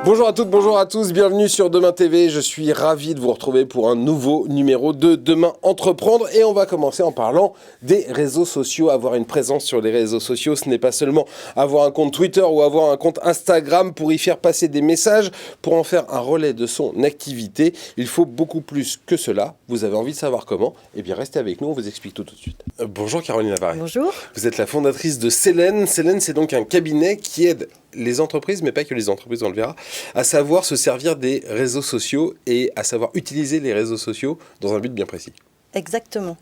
Bonjour à toutes, bonjour à tous, bienvenue sur Demain TV. Je suis ravi de vous retrouver pour un nouveau numéro de Demain Entreprendre. Et on va commencer en parlant des réseaux sociaux. Avoir une présence sur les réseaux sociaux, ce n'est pas seulement avoir un compte Twitter ou avoir un compte Instagram pour y faire passer des messages, pour en faire un relais de son activité. Il faut beaucoup plus que cela. Vous avez envie de savoir comment? Eh bien, restez avec nous, on vous explique tout de suite. Bonjour Caroline Lavarré. Bonjour. Vous êtes la fondatrice de Célène. Célène, c'est donc un cabinet qui aide les entreprises, mais pas que les entreprises, on le verra, à savoir se servir des réseaux sociaux et à savoir utiliser les réseaux sociaux dans un but bien précis. Exactement.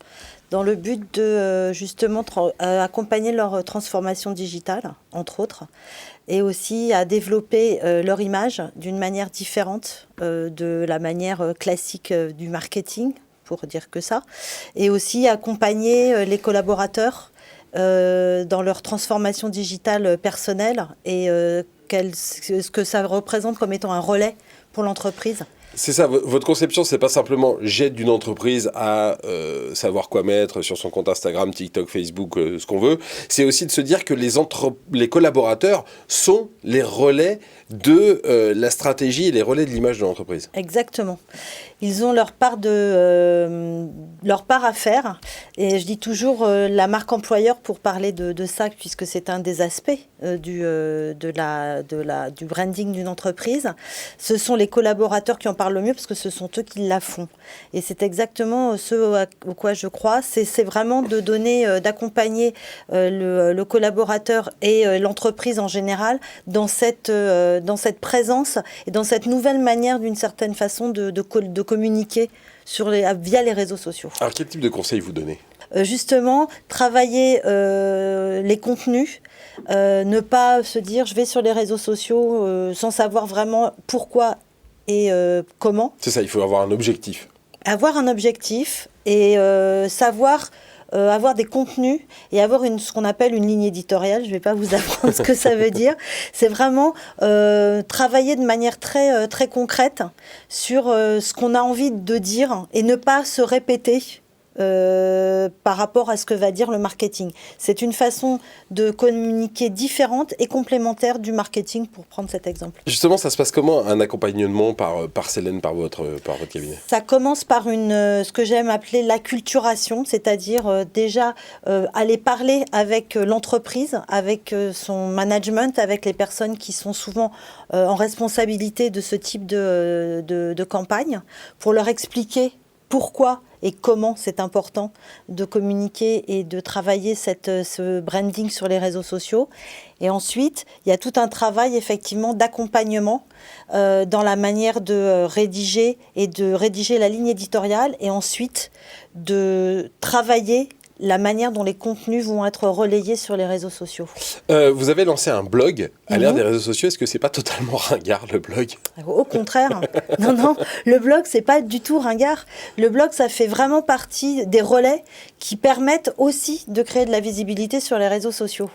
Dans le but de justement accompagner leur transformation digitale, entre autres, et aussi à développer leur image d'une manière différente de la manière classique du marketing, pour dire que ça, et aussi accompagner les collaborateurs dans leur transformation digitale personnelle et ce que ça représente comme étant un relais pour l'entreprise. C'est ça, votre conception, c'est pas simplement j'aide une entreprise à savoir quoi mettre sur son compte Instagram, TikTok, Facebook, ce qu'on veut. C'est aussi de se dire que les collaborateurs sont les relais de la stratégie et les relais de l'image de l'entreprise. Exactement. Ils ont leur part à faire. Et je dis toujours la marque employeur pour parler de ça, puisque c'est un des aspects du branding d'une entreprise. Ce sont les collaborateurs qui en parlent le mieux, parce que ce sont eux qui la font. Et c'est exactement ce au quoi je crois. C'est vraiment de donner, d'accompagner le collaborateur et l'entreprise en général dans cette présence et dans cette nouvelle manière, d'une certaine façon, de communiquer via les réseaux sociaux. Alors, quel type de conseils vous donnez ? Justement, travailler les contenus, ne pas se dire je vais sur les réseaux sociaux sans savoir vraiment pourquoi et comment. C'est ça, il faut avoir un objectif. Avoir un objectif et savoir avoir des contenus et avoir ce qu'on appelle une ligne éditoriale. Je ne vais pas vous apprendre ce que ça veut dire. C'est vraiment travailler de manière très, très concrète sur ce qu'on a envie de dire et ne pas se répéter par rapport à ce que va dire le marketing. C'est une façon de communiquer différente et complémentaire du marketing, pour prendre cet exemple. Justement, ça se passe comment un accompagnement par Célène, par votre cabinet ? Ça commence par ce que j'aime appeler l'acculturation, c'est-à-dire déjà aller parler avec l'entreprise, avec son management, avec les personnes qui sont souvent en responsabilité de ce type de campagne, pour leur expliquer pourquoi et comment c'est important de communiquer et de travailler ce branding sur les réseaux sociaux. Et ensuite, il y a tout un travail effectivement d'accompagnement dans la manière de rédiger la ligne éditoriale, et ensuite de travailler la manière dont les contenus vont être relayés sur les réseaux sociaux. Vous avez lancé un blog à l'ère des réseaux sociaux. Est-ce que c'est pas totalement ringard, le blog ? Au contraire. Non, le blog, c'est pas du tout ringard. Le blog, ça fait vraiment partie des relais qui permettent aussi de créer de la visibilité sur les réseaux sociaux.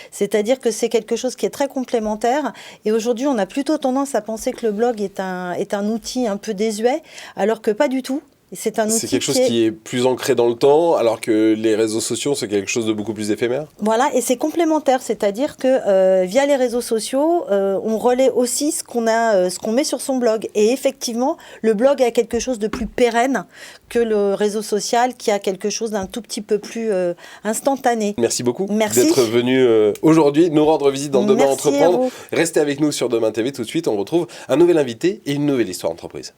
C'est-à-dire que c'est quelque chose qui est très complémentaire. Et aujourd'hui, on a plutôt tendance à penser que le blog est un outil un peu désuet, alors que pas du tout. C'est quelque chose qui est plus ancré dans le temps, alors que les réseaux sociaux, c'est quelque chose de beaucoup plus éphémère. Voilà, et c'est complémentaire, c'est-à-dire que via les réseaux sociaux, on relaie aussi ce qu'on met sur son blog. Et effectivement, le blog a quelque chose de plus pérenne que le réseau social, qui a quelque chose d'un tout petit peu plus instantané. Merci beaucoup Merci d'être venu aujourd'hui nous rendre visite dans Demain Merci Entreprendre. Restez avec nous sur Demain TV. Tout de suite, on retrouve un nouvel invité et une nouvelle histoire d'entreprise.